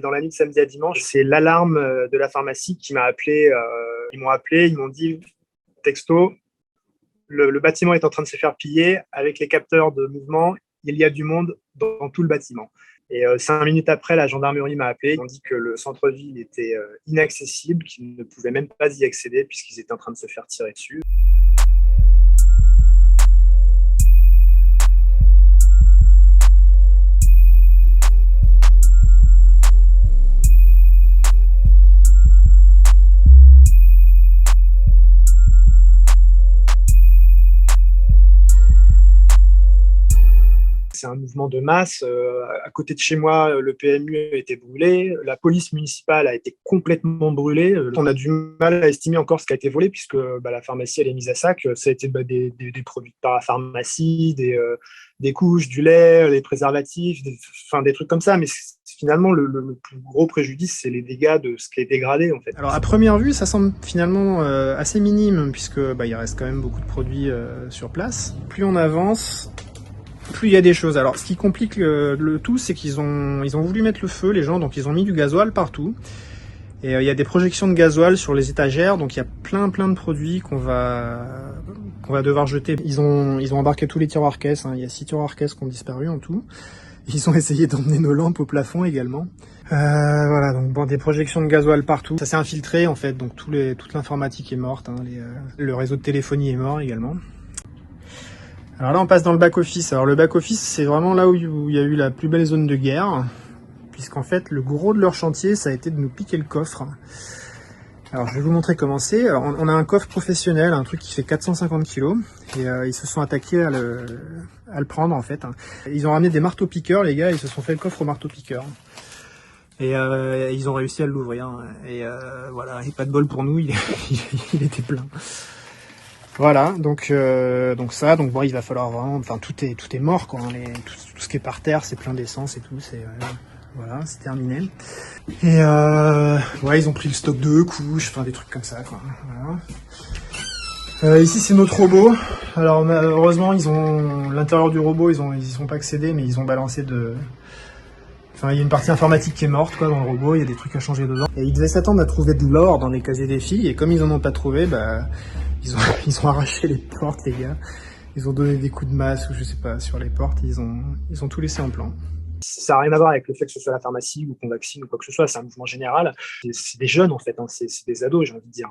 dans la nuit de samedi à dimanche. C'est l'alarme de la pharmacie qui m'a appelé. Ils m'ont appelé, ils m'ont dit texto, le bâtiment est en train de se faire piller avec les capteurs de mouvement. Il y a du monde dans tout le bâtiment. Et 5 minutes après, la gendarmerie m'a appelé. Ils m'ont dit que le centre-ville était inaccessible, qu'ils ne pouvaient même pas y accéder puisqu'ils étaient en train de se faire tirer dessus. C'est un mouvement de masse. À côté de chez moi, le PMU a été brûlé. La police municipale a été complètement brûlée. On a du mal à estimer encore ce qui a été volé puisque la pharmacie elle est mise à sac. Ça a été des produits de parapharmacie, des couches, du lait, des préservatifs, des trucs comme ça. Mais finalement, le plus gros préjudice, c'est les dégâts de ce qui est dégradé, en fait. Alors, à première vue, ça semble finalement assez minime puisque il reste quand même beaucoup de produits sur place. Plus on avance, plus il y a des choses. Alors, ce qui complique le tout, c'est qu'ils ont voulu mettre le feu, les gens, donc ils ont mis du gasoil partout. Et il y a des projections de gasoil sur les étagères, donc il y a plein de produits qu'on va devoir jeter. Ils ont embarqué tous les tiroirs caisses, il y a 6 tiroirs caisses qui ont disparu en tout. Ils ont essayé d'emmener nos lampes au plafond également. Voilà, donc des projections de gasoil partout. Ça s'est infiltré en fait, donc toute l'informatique est morte, le réseau de téléphonie est mort également. Alors là, on passe dans le back-office. Alors le back-office, c'est vraiment là où il y a eu la plus belle zone de guerre, puisqu'en fait, le gros de leur chantier, ça a été de nous piquer le coffre. Alors, je vais vous montrer comment c'est. Alors, on a un coffre professionnel, un truc qui fait 450 kg, et ils se sont attaqués à le prendre, en fait. Ils ont ramené des marteaux-piqueurs, les gars, ils se sont fait le coffre au marteau-piqueur. Et ils ont réussi à l'ouvrir. Et voilà, et pas de bol pour nous, il était plein. Voilà, donc bon, il va falloir vraiment, tout est mort, quoi. Tout ce qui est par terre, c'est plein d'essence et tout, voilà, c'est terminé. Et ils ont pris le stock de couches, des trucs comme ça, quoi. Voilà. Ici, c'est notre robot. Alors, heureusement, l'intérieur du robot, ils y sont pas accédés, mais ils ont balancé il y a une partie informatique qui est morte, quoi, dans le robot, il y a des trucs à changer dedans. Et ils devaient s'attendre à trouver de l'or dans les casiers des filles, et comme ils en ont pas trouvé, ils ont arraché les portes, les gars. Ils ont donné des coups de masse, ou je sais pas, sur les portes, ils ont tout laissé en plan. Ça n'a rien à voir avec le fait que ce soit la pharmacie ou qu'on vaccine ou quoi que ce soit, c'est un mouvement général. C'est des jeunes, en fait, c'est des ados, j'ai envie de dire.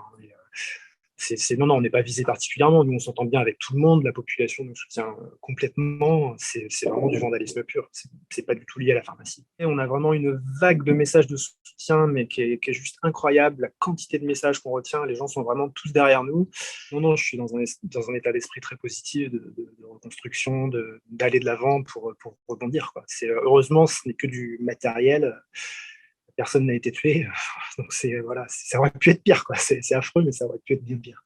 Non, on n'est pas visé particulièrement. Nous, on s'entend bien avec tout le monde. La population nous soutient complètement. C'est vraiment du vandalisme pur. C'est pas du tout lié à la pharmacie. Et on a vraiment une vague de messages de soutien, mais qui est juste incroyable. La quantité de messages qu'on retient, les gens sont vraiment tous derrière nous. Non, je suis dans un état d'esprit très positif de reconstruction, d'aller de l'avant pour rebondir, quoi. Heureusement, ce n'est que du matériel. Personne n'a été tué, donc ça aurait pu être pire, quoi. C'est affreux, mais ça aurait pu être bien pire.